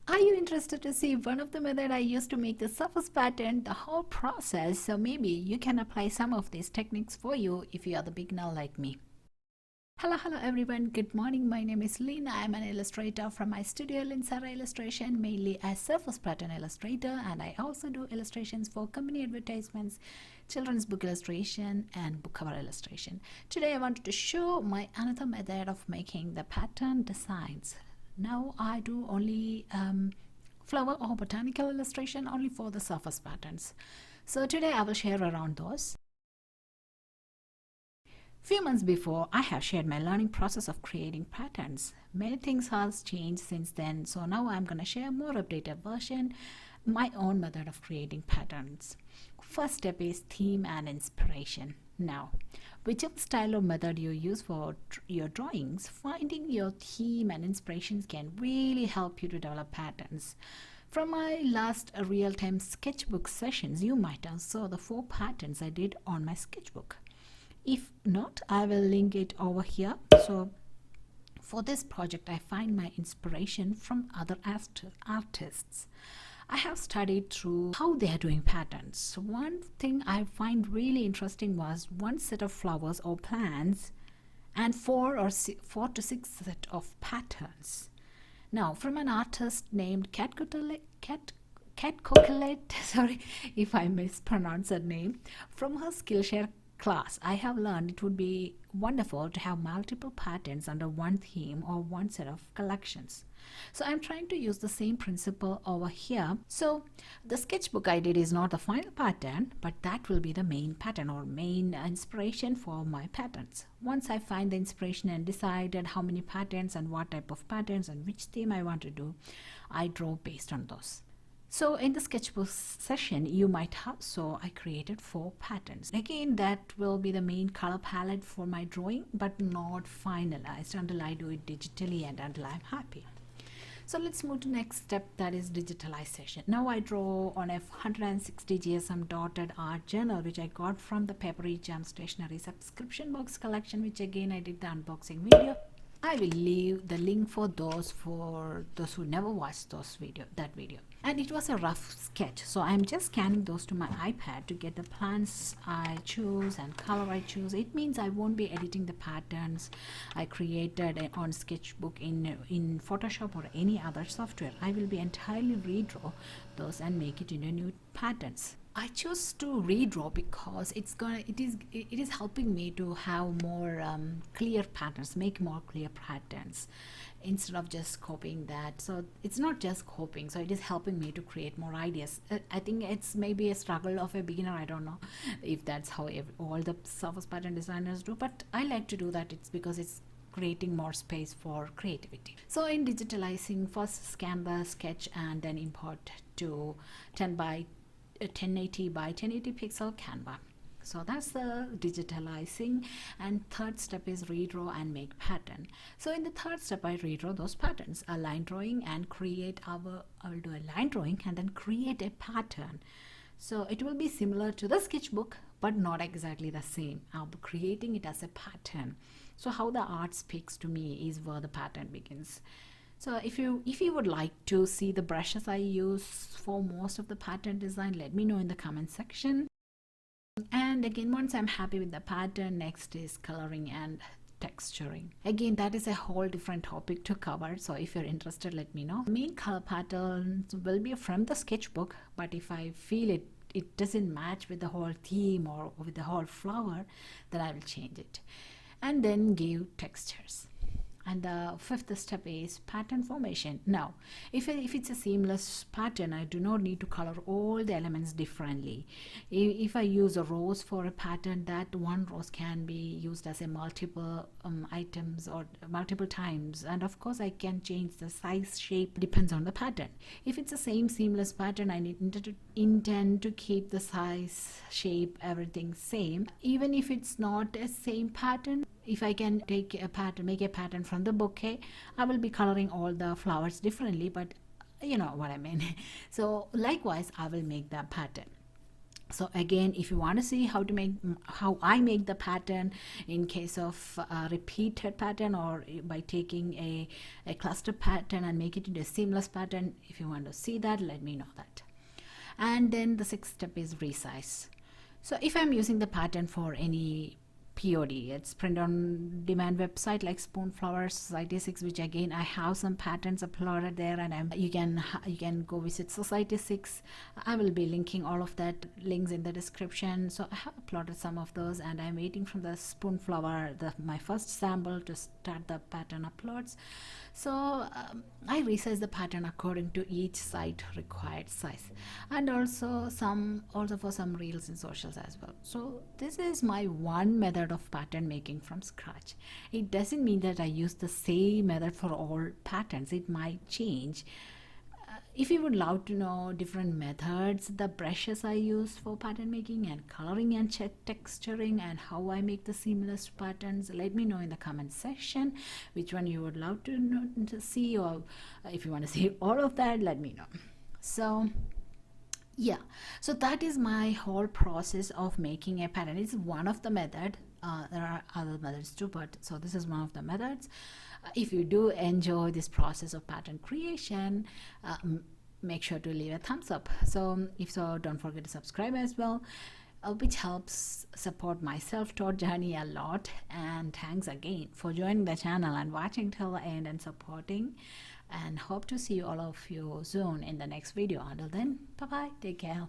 Are you interested to see one of the method I used to make the surface pattern, the whole process? So maybe you can apply some of these techniques for you if you are the beginner like me. Hello everyone. Good morning. My name is Lena. I'm an illustrator from my studio Linsara Illustration, mainly as surface pattern illustrator, and I also do illustrations for company advertisements, children's book illustration, and book cover illustration. Today I wanted to show my another method of making the pattern designs. Now I do only flower or botanical illustration only for the surface patterns. So today I will share around those. Few months before, I have shared my learning process of creating patterns. Many things have changed since then, so now I'm going to share more updated version, my own method of creating patterns. First step is theme and inspiration. Now, whichever style or method you use for your drawings, finding your theme and inspirations can really help you to develop patterns. From my last real-time sketchbook sessions, you might have saw the 4 patterns I did on my sketchbook. If not, I will link it over here. So for this project, I find my inspiration from other artists. I have studied through how they are doing patterns. One thing I find really interesting was one set of flowers or plants and 4 to 6 set of patterns. Now, from an artist named Cat Coquelet, sorry if I mispronounce her name, from her Skillshare class, I have learned it would be wonderful to have multiple patterns under one theme or one set of collections. So I'm trying to use the same principle over here. So the sketchbook I did is not the final pattern, but that will be the main pattern or main inspiration for my patterns. Once I find the inspiration and decided how many patterns and what type of patterns and which theme I want to do, I draw based on those. So in the sketchbook session, you might have saw I created 4 patterns. Again, that will be the main color palette for my drawing, but not finalized until I do it digitally and until I'm happy. So let's move to next step, that is digitalization. Now I draw on a 160 GSM dotted art journal, which I got from the Papery Jam Stationery subscription box collection, which again I did the unboxing video. I will leave the link for those who never watched that video. And it was a rough sketch, so I'm just scanning those to my iPad to get the plants I choose and color I choose. It means I won't be editing the patterns I created on sketchbook in Photoshop or any other software. I will be entirely redraw those and make it into new patterns. I chose to redraw because it is helping me to have more clear patterns, make more clear patterns instead of just copying that. So it's not just copying, so it is helping me to create more ideas. I think it's maybe a struggle of a beginner. I don't know if that's how all the surface pattern designers do, but I like to do that. It's because it's creating more space for creativity. So in digitalizing, first scan the sketch and then import to 1080 by 1080 pixel Canva. So that's the digitalizing, and third step is redraw and make pattern. So in the third step, I redraw those patterns, a line drawing and I'll do a line drawing and then create a pattern. So it will be similar to the sketchbook, but not exactly the same. I'll be creating it as a pattern. So how the art speaks to me is where the pattern begins. So if you would like to see the brushes I use for most of the pattern design, let me know in the comment section. And again, once I'm happy with the pattern, next is coloring and texturing. Again, that is a whole different topic to cover, so if you're interested, let me know. Main color patterns will be from the sketchbook, but if I feel it doesn't match with the whole theme or with the whole flower, then I will change it and then give textures. And the fifth step is pattern formation. Now, if it's a seamless pattern, I do not need to color all the elements differently. If I use a rose for a pattern, that one rose can be used as a multiple items or multiple times. And of course, I can change the size, shape, depends on the pattern. If it's the same seamless pattern, I intend to keep the size, shape, everything same. Even if it's not a same pattern, if I can make a pattern from the bouquet, I will be coloring all the flowers differently, but you know what I mean. So likewise, I will make that pattern. So again, if you want to see how I make the pattern in case of a repeated pattern, or by taking a cluster pattern and make it into a seamless pattern, if you want to see that, let me know that. And then the sixth step is resize. So if I'm using the pattern for any POD, it's print on demand website like Spoonflower Society 6, which again I have some patterns uploaded there, and you can go visit Society 6. I will be linking all of that links in the description. So I have uploaded some of those, and I'm waiting for the Spoonflower, my first sample, to start the pattern uploads. So I resize the pattern according to each site required size, and also for some reels and socials as well. So this is my one method of pattern making from scratch. It doesn't mean that I use the same method for all patterns. It might change. If you would love to know different methods, the brushes I use for pattern making, and coloring and texturing, and how I make the seamless patterns, let me know in the comment section which one you would love to see, or if you want to see all of that, let me know. So yeah, so that is my whole process of making a pattern. It's one of the method. There are other methods too, but so this is one of the methods. If you do enjoy this process of pattern creation, make sure to leave a thumbs up. So if so, don't forget to subscribe as well, which helps support my self-taught journey a lot. And thanks again for joining the channel and watching till the end and supporting, and hope to see all of you soon in the next video. Until then, bye bye, take care.